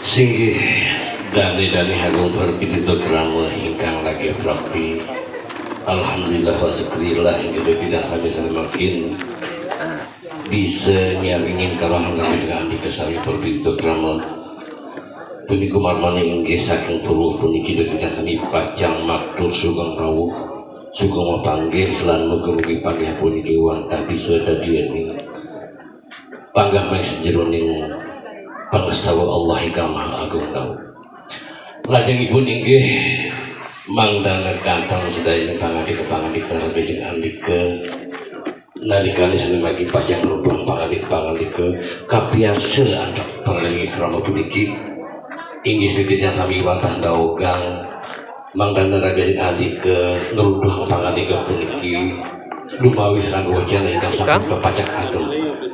Singgih dani hagung berpitutur kerama hingkang lagi prakti. Alhamdulillah wa syukurillah hingga tidak sampai makin bisa nyaringin karahan kami dengan andi kesami berpitutur kerama puniku marmane inggih saking turuh puniki tidak sami pacang maktur sugeng rawuh sugeng panggih lan mugi-mugi panggih puniki wantah bisa dadi ning panggah mung sejeroning pangastawa Allah ingkang Maha Agung tahu. Lajengipun inggih mangdang kantong sedaya pangadik terlebih andika nalikane sanemagi pajang rubung pangadik kapiasa antuk perlengih krama puniki inggih sedaya sami wantah daogang mangdang ragil andika ngeruduh pangadik puniki lumawi rangga wajana ingkang sampun pepacak ageng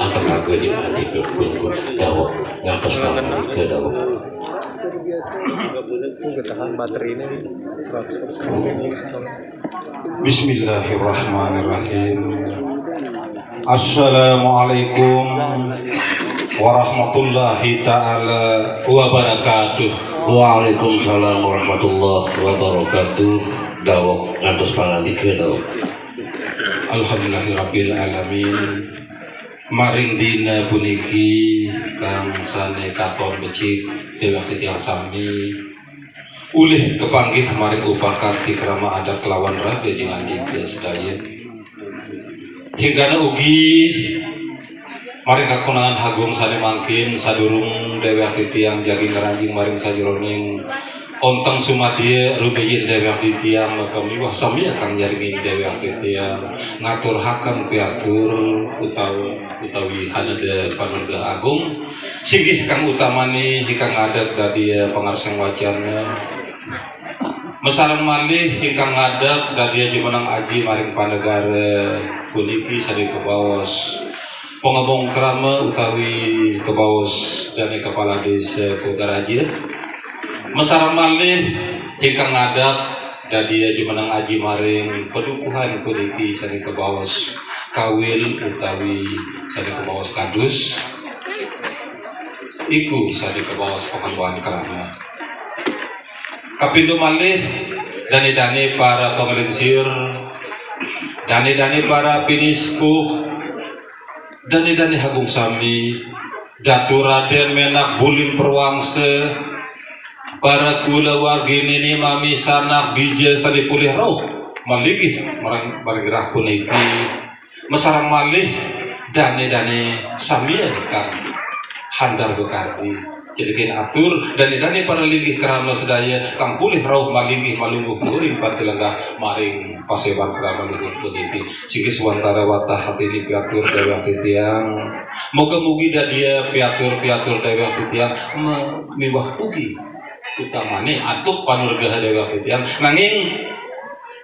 antar ragil jeung andika pun dawuh ngantos pangadik dawuh. Bismillahirrahmanirrahim. Assalamualaikum warahmatullahi ta'ala wabarakatuh. Waalaikumsalam warahmatullahi wabarakatuh. Dawuh ngantos pangandika dawuh. Alhamdulillahirabbil alamin. Maring dina puniki kang sane katon becik dewa titiang sami ulih kepanggih maring upah karti krama adat kelawan raga jeung andika sedaya hinggana ugi maring kakunangan hagung sane mangkin sadurung dewa titiang jagi ngaranjing maring sajeroning onteng sumadya rumiyin dewek titiang kamiwah sami kang nyaringin dewek titiang ngatur hakam piatur utawi hanada panuga agung singgih kang utamani hingkang adat dadi pangarseng wacana mesareng malih hingkang adat dadi jumeneng aji maring panegara puniki sadi kebaos pengobong krama utawi kebaos dan kepala desa Kogaraja mesareng malih hingkang adat dadi jumeneng aji maring pedukuhan puniki sadi kebaos kawil utawi sadi kebaos kadus iku sadi kebaos pengembangan kerana kapindo malih dani para pemelingsir dani para pinispuh dani hagung sami datu raden menak bulim perwangse para kula warginini mami sanak bija sadi pulih roh maligih marang bargerah puniki mesarang malih dani samia kang handar bekarti jadi kini atur dani para linggih kerana sedaya kang pulih rauh malinggih malungguh kuring pantilanggah maring paseban kerana luhur puniki sikis wantara watah hati ini piatur dewek titiang moga-mugi dia piatur dewek titiang mewah ugi utamane atuk panurga dewek titiang nanging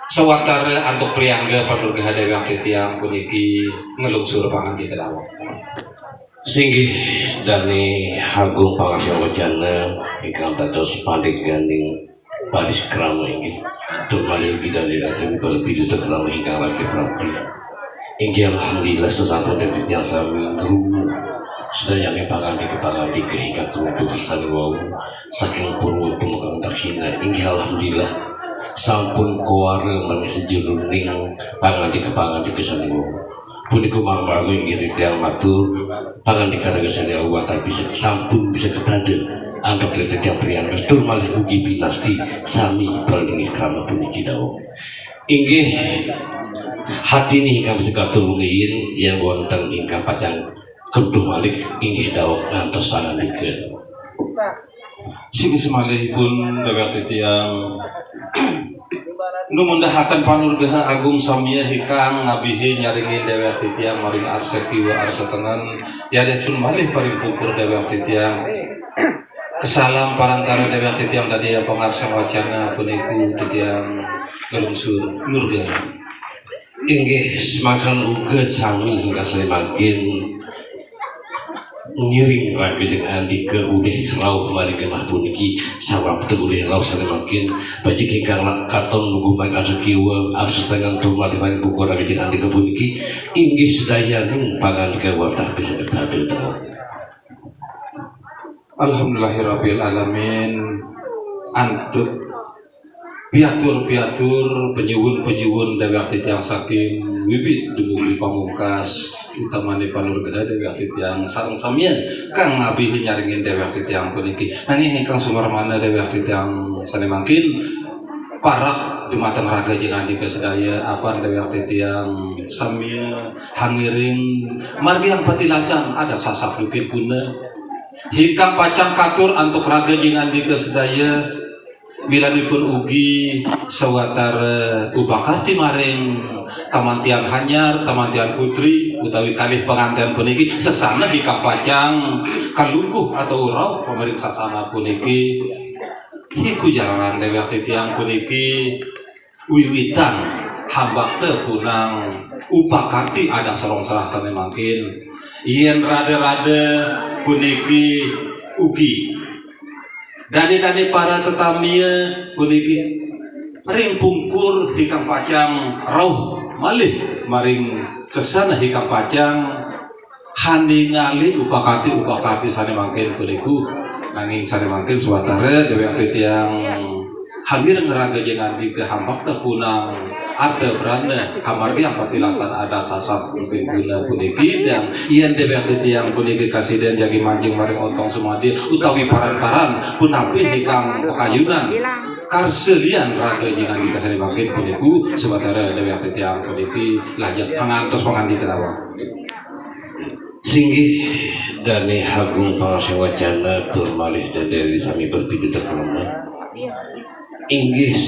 sewatara antuk priangga panurga dewek titiang puniki ngelungsur pangandi kedawang Singgih dani hagung pangarseng wacana ingkang dados pandhik ganding badis krama inggih tur malih ugi dani rajeng berpitutur krama ingkang lagi prakti inggih alhamdulillah sesampun tiyang sami ngrungu sedayane pangandik ingkang tutuh sarwa saking purwa tumekang taksina inggih alhamdulillah sampun kuwara maring sejeroning pangandik sanewau puniku marmargo inggih tiyang matur pangandika raga sanewa tapi sampun bisa ketadel anggap tiyang priang tur malih ugi pinasti sami perlingih krama puniki dawuh inggih hati ini ingkang sekatulungin yang wonten ingkang pacang keduh malih inggih dawuh ngantos pangandika sing semalihipun dewek titiang nu mundahaken panurgaha agung samia hikang ngabihi nyaringin dewek titiang maring arsa kiwa arsa tengan yadesun malih paring pukur dewek titiang kesalam parantara dewek titiang tadi pangarseng wacana puniku titiang ngelungsur nurga inggih semakan uga sami hingga semakin ngiring lagi dengan andika ulih rauh maring kemah puniki sawang ulih rauh semakin bajik ingkang katon nunggu maring asekiwa asetangan tumal di maring buku lagi dengan andika puniki inggih sedayaning pangan kewatah bisa ketadel dawuh Alhamdulillahirabbil alamin. Antut piatur penyuwun dewek titiang saking wiwit dumugi pamungkas utamane panurgada dewek titiang sareng samian kang nabi nyaringin dewek titiang puniki nanging ingkang sumarmana dewek titiang sanemangkin parak dumateng raga jeung adi kesedaya apan dewek titiang samia hangiring margi yang patilasan ada sasapipipuna hingkang pacang katur antuk raga jeung adi kesedaya bilanipun ugi sawatara ubakarti maring tamantian hanyar tamantian putri utawi kalih pengantin puniki sesana di kapacang kalungkuh atau urau pemeriksa sasana puniki hiku jalanan dewek titiang puniki wiwitan hambak teu punang ubakarti ada sareng sarasane mangkin yen rada-rada puniki ugi dani para tetamia puniki ring pungkur hikang pacang rauh malih maring sesana hikang pacang haningali upakati sane mangkin puniku nanging sane mangkin suatara dewek titiang hangir ngeraga jeung andi ke hambak teh punang arte beranda hamargi yang patilasan ada sasat pimpinna puniki dan yen dewek titiang puniki kasiden jagi manjing maring ontong sumadi utawi paran-paran punapi hikang pakayunan karselian raga jeung andi kasane mangkin puniku sebatara dewek titiang puniki lajeng pangantos pangandi ketawa singgih Dani Hagung Pangasih Wacana tur malih dan dari sami berpitu terkelema inggih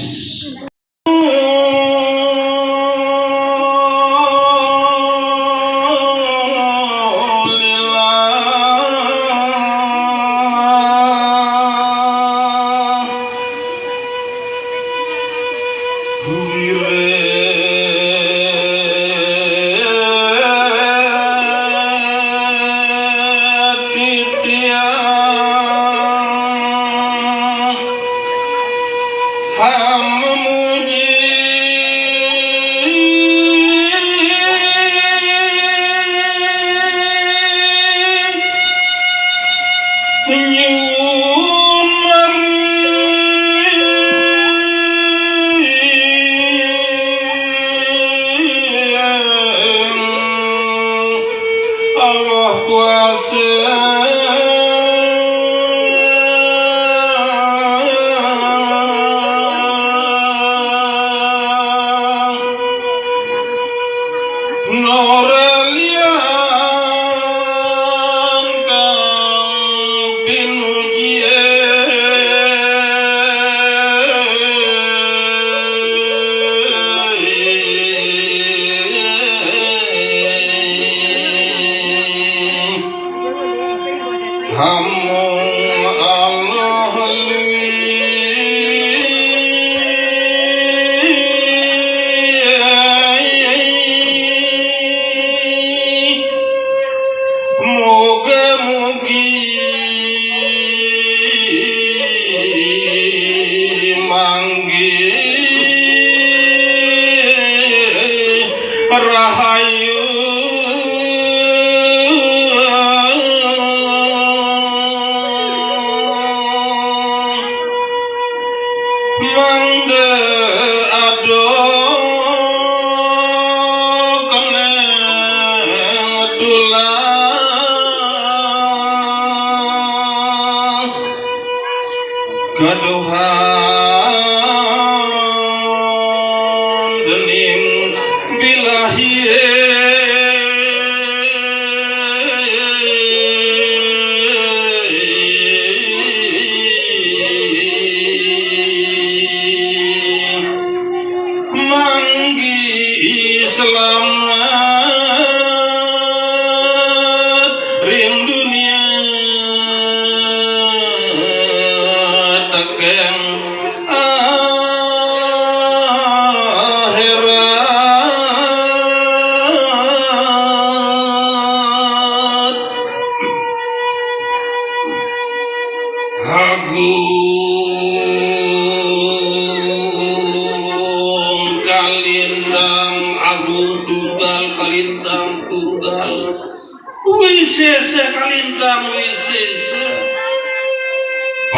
wisese kalintang wisese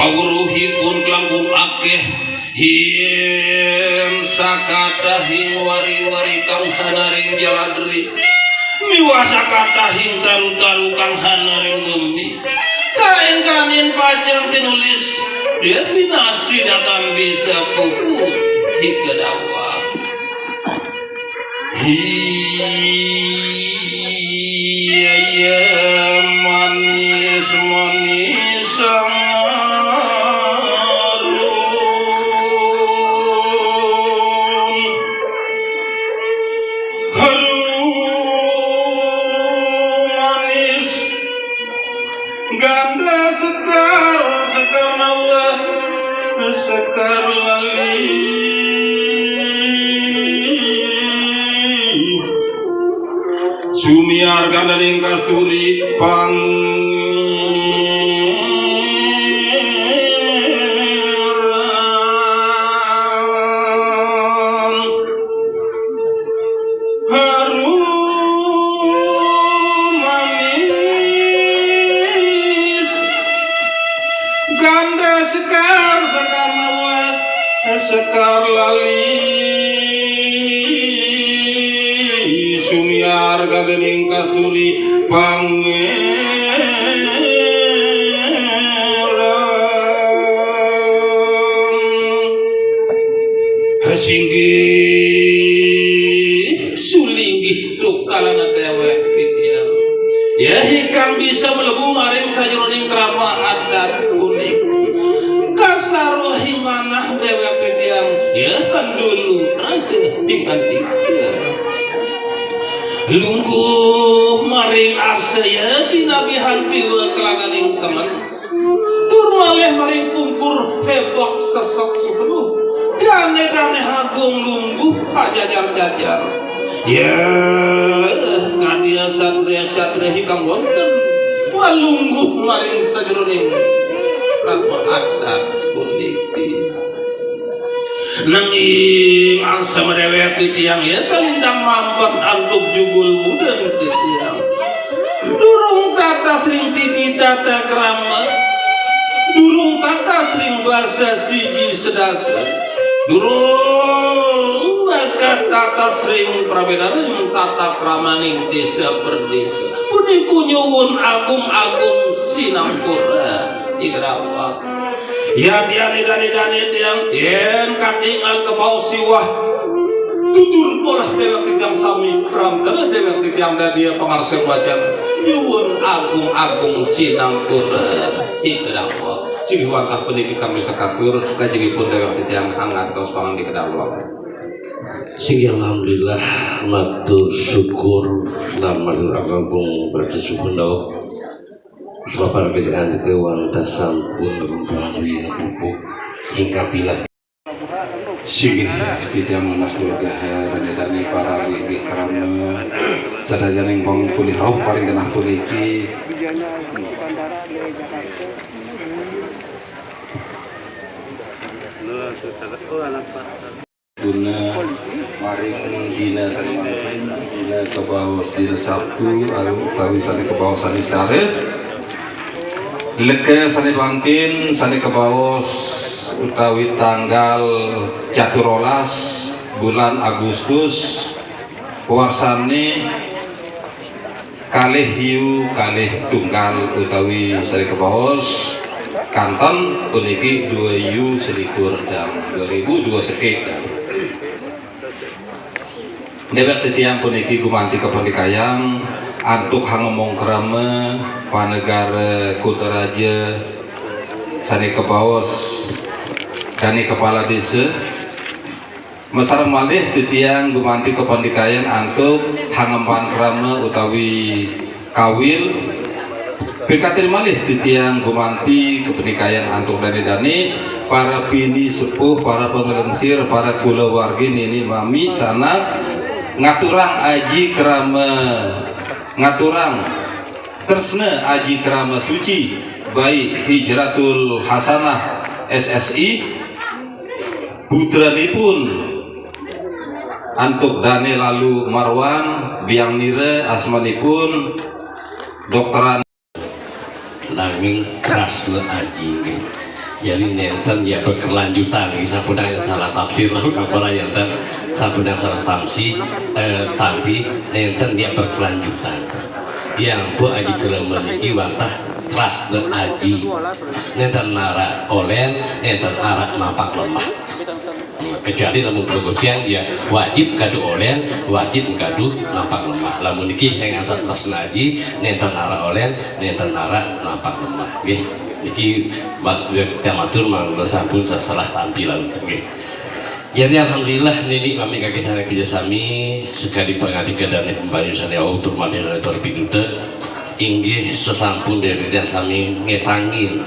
pawuruhipun kelangkung akeh hiem sakatahing wari-wari kang hanaring jaladri miwa sakatahing taru-taru kang hanaring gemi kain-kanin pajang tinulis dia binasti datang bisa pupuk hikadawa iya manis-manis ganda sekar nawa sekar lali sumiar ganda ning kasturi pang sekar lali sumiar gadening kasturi pangeran hasinggi sulinggi lukalana dewek titiang ya hikang bisa melebu maring sajroning krama adat kuning kasarohi manah dewek titiang ya kan dulu aja tinggal lungguh maring asaya dinabihan piwa kelaganing teman tur malih maring pungkur hebok sesok subenuh gane-gane hagung lungguh pajajar-jajar ya kadia satria-satria hikang wonten walungguh maring sajroning ratwa adat puniki nanging asam dewek titiang ya kalintang mampet antuk jugul mudan titiang durung tata sering titi tata krama durung tata sering bahasa siji sedasa durung maka tata sering prabedaring tata kramaning desa per desa puniku nyuwun agung-agung sinampura igrawak ya tiang tiang yen katingal kebau siwah tutur polah dewek titiang sami pramdana dewek titiang dadia pamarsel wajan nyuwun agung-agung sinampura igrawak sing wakah puniki kami sekatur lajengipun dewek titiang hangatos pangangge kedawak sing alhamdulillah matur syukur lamun agung bersyukur daw sebab kerjaan kewanta sampun membantu pupuk hingga pilas sigi titiang manas durgaha ranedani para wili karana sadajaning pang pulih roh paling genah puniki guna maring dina salimangkin dina kebawas dina Sabtu aru utawi sane kebawas sane sare leke sane bangkin sane kebawas utawi tanggal 14 bulan Agustus puarsane kalih hiu kalih tunggal utawi sane kebawas kanton puniki 2 yu selikur jam 2002 sekitar dewek titiang puniki gumanti kepandikayang antuk hangomong krama panegara Kutaraja sani kebawas dani kepala desa mesareng malih titiang gumanti kepandikayang antuk hangempan krama utawi kawil pikatir malih titiang gumanti kepandikayang antuk dani-dani para bini sepuh para pengelensir para kulawargi nini mami sana ngaturang aji krama ngaturang tersna aji krama suci baik Hijratul Hasanah SSI putranipun antuk dane lalu Marwan biang nire asmanipun dokteran nanging keras le aji jadi nenten ya berkelanjutan ini sampun yang salah tafsir lalu kapal yang sampun yang salah tapi nenten dia berkelanjutan yang bu aji kelem meniki wantah ras dan aji nenten nara olen nenten arak nampak lemah kecuali lamun pergosian dia wajib gaduh olen wajib gaduh nampak lemah lamun niki saya ngasat ras aji nenten nara olen nenten nara nampak lemah nggih iki kita matur mangga sampun salah tampilan nggih. Jadi alhamdulillah nini kami kaki sana kerjasami sekali pengadi kedani pembayusan ya utur madya berpidute inggih sesampun dari dan sami ngetangin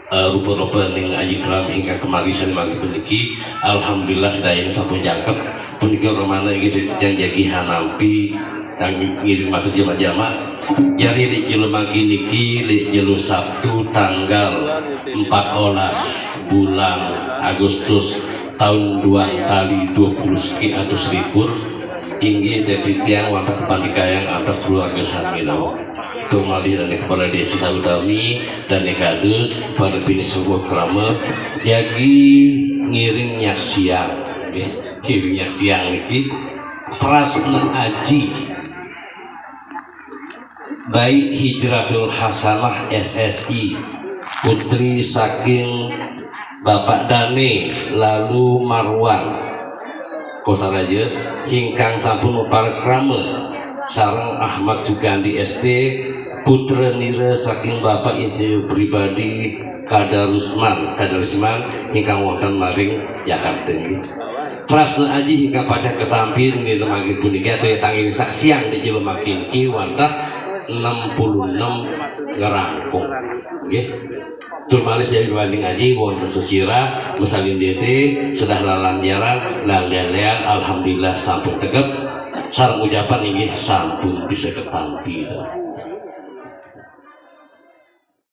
rupa-rupa ning aji keram hingga kemari sani mangga puniki alhamdulillah sedaya sampun jangkep puniki romana inggih janjagi hanampi dan ngirim masuk jama-jama jadi di jelema niki di jelu Sabtu tanggal 14 bulan Agustus tahun 2 kali 20 sekian atau seribur inggih dari tiang wantah kepandikayang atau keluarga Saminau kemali dan kepala desa Salutami dan Nekadus pada bini sebuah kerama jadi ngiring nyak siang ngiring nyak siang niki teras aji baik Hijratul Hasanah SSI putri saking Bapak Dane lalu Marwan Kota Raja hingkang sampun parkrama sareng Ahmad Sugandi ST putra nira saking Bapak Insinyur Pribadi Kadarusman hingkang wonten maring Jakarta Prasna aji hingga pada ketampil di lemagi punika atau tanging saksiang di jelema kinki wantah 66 ngerangkung nggih turmalis jadi banding aji wonten sesira mesalin dede sedah lalanjaran lalean alhamdulillah sampun tegep sareng ucapan inggih sampun bisa ketampi